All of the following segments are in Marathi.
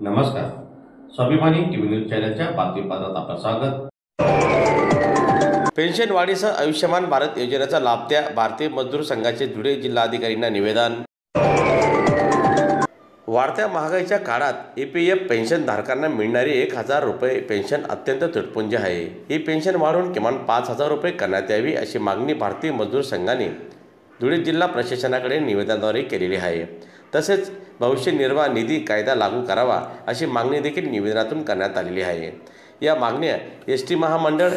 नमस्कार. स्वाभिमानी टीव्ही न्यूज चॅनलच्या बातमीपत्रात आपलं स्वागत. पेन्शन वाढीसह आयुष्यमान भारत योजनेचा लाभ द्या. भारतीय मजदूर संघाचे धुळे जिल्हाधिकाऱ्यांना निवेदन. वाढत्या महागाईच्या काळात EPF पेन्शनधारकांना मिळणारी 1000 रुपये पेन्शन अत्यंत तुटपुंजी आहे. ही पेन्शन वाढवून किमान 5000 रुपये करण्यात यावी अशी मागणी भारतीय मजदूर संघाने धुळे जिल्हा प्रशासनाकडे निवेदनाद्वारे केलेली आहे. तसेच भविष्य निर्वाह निधी कायदा लागू करावा अशी मागणी देखील निवेदनातून करण्यात आलेली आहे. या मागण्या ST महामंडळ,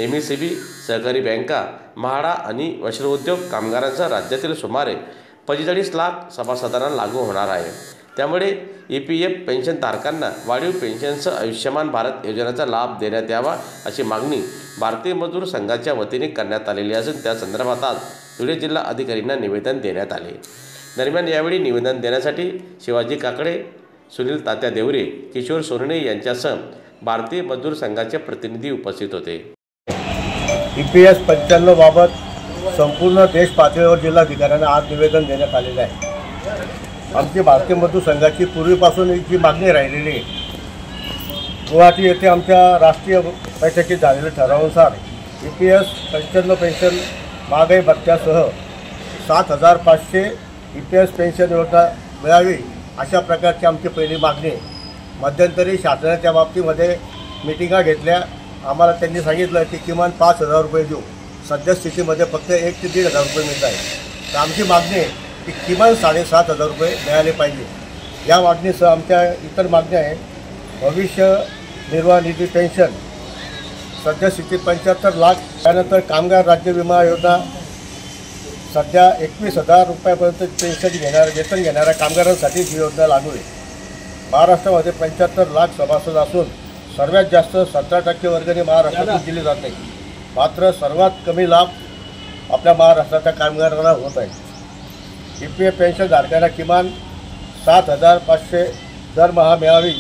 MECB, सहकारी बँका, म्हाडा आणि वस्त्रोद्योग कामगारांचा राज्यातील सुमारे 45 लाख सभासदांना लागू होणार आहे. त्यामुळे EPF पेन्शनधारकांना वाढीव पेन्शनसह आयुष्यमान भारत योजनेचा लाभ देण्यात यावा अशी मागणी भारतीय मजदूर संघाच्या वतीने करण्यात आलेली असून त्या संदर्भात आज धुळे जिल्हा अधिकाऱ्यांना निवेदन देण्यात आले. दरम्यान यावेळी निवेदन देण्यासाठी शिवाजी काकडे, सुनील तात्या देवरे, किशोर सोरणे यांच्यासह भारतीय मजदूर संघाचे प्रतिनिधी उपस्थित होते. EPF 95 बाबत संपूर्ण देश पातळीवर जिल्हाधिकाऱ्यांना आज निवेदन देण्यात आलेले आहे. आमची भारतीय मजदूर संघाची पूर्वीपासून जी मागणी राहिलेली आहे, गुवाहाटी येथे आमच्या राष्ट्रीय बैठकीत झालेल्या ठरावानुसार EPF 95 पेन्शन महागाई भत्त्यासह 7500 EPF पेन्शन योजना मिळावी अशा प्रकारची आमची पहिली मागणी. मध्यंतरी शासनाच्या बाबतीमध्ये मिटिंगा घेतल्या. आम्हाला त्यांनी सांगितलं की किमान 5000 रुपये देऊ. सद्यस्थितीमध्ये फक्त 1 ते 1,500 रुपये मिळत आहे. तर आमची मागणी आहे की किमान 7500 रुपये मिळाले पाहिजे. या मागणीसह आमच्या इतर मागण्या आहेत. भविष्य निर्वाह निधी पेन्शन सद्यस्थितीत 75 लाख. त्यानंतर कामगार राज्य विमा योजना सध्या 21,000 रुपयापर्यंत पेन्शन वेतन घेणाऱ्या कामगारांसाठी ही योजना लागू आहे. महाराष्ट्रामध्ये 75 लाख सभासद असून सर्वात जास्त 17% वर्गणी महाराष्ट्रातून दिली जाते. मात्र सर्वात कमी लाभ आपल्या महाराष्ट्राच्या कामगारांना होत आहे. EPF पेन्शनधारकांना किमान 7500 दरमहा मिळावी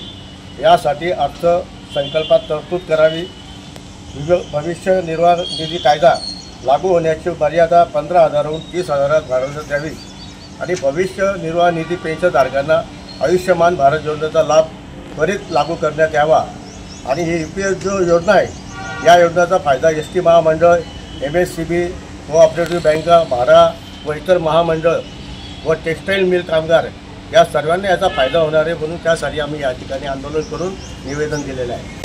यासाठी अर्थसंकल्पात तरतूद करावी. भविष्य निर्वाह निधी कायदा लागू होण्याची मर्यादा 15,000हून 30,000 वाढवण्यात यावी आणि भविष्य निर्वाह निधी पेन्शनधारकांना आयुष्यमान भारत योजनेचा लाभ त्वरित लागू करण्यात यावा आणि ही EPF जो योजना आहे या योजनेचा फायदा ST महामंडळ, MSCB, कोऑपरेटिव्ह बँका, म्हाडा व इतर महामंडळ व टेक्स्टाईल मिल कामगार या सर्वांना याचा फायदा होणार आहे. म्हणून त्यासाठी आम्ही या ठिकाणी आंदोलन करून निवेदन दिलेलं आहे.